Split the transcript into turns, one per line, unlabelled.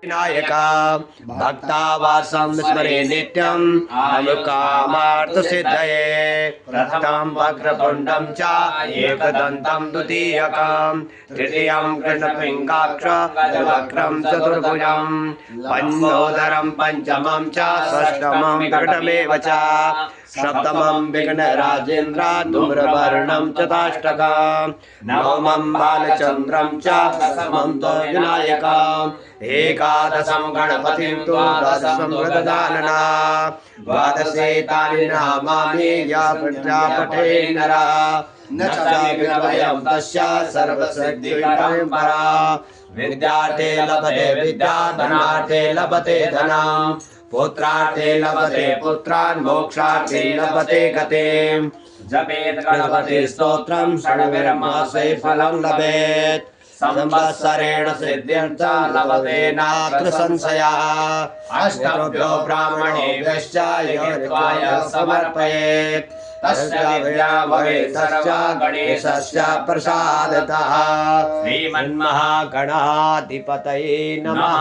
विनायका भक्तावासं स्मरे नित्यं अनुकामार्थसिद्धये प्रथमं वक्रतुण्डं च एकदन्तं द्वितीयकं तृतीयं कृष्णपिङ्गाक्षवक्रं चतुर्भुजं पञ्चोदरं पञ्चमं च षष्ठमं विकटमेव च सप्तमं विघ्नराजेन्द्र धूम्रवर्णं चताष्टकं नवमं बालचन्द्रं च दशमं तु विनायकम् एकादशं गणपतिं तु द्वादशं वरदानना द्वादशे तानि नामानि या प्रजापते नरः न च विद्वयं तस्य सर्वसिद्धिपरम्परा विद्यार्थे लभते विद्या धनार्थे लभते धनं पुत्रार्थे लभते पुत्रान् मोक्षार्थे लभते गतिं जपेत् गणपति स्तोत्रं षड्भिर्मासे फलं लभेत् संवत्सरेण सिद्ध्यर्थं लभते नात्र संशयः अष्टभ्यो ब्राह्मणेभ्यश्च यज्ञत्वाय समर्पयेत् तस्य विद्या भवेत् तस्य गणेशस्य प्रसादतः श्रीमन्महागणाधिपतये नमः।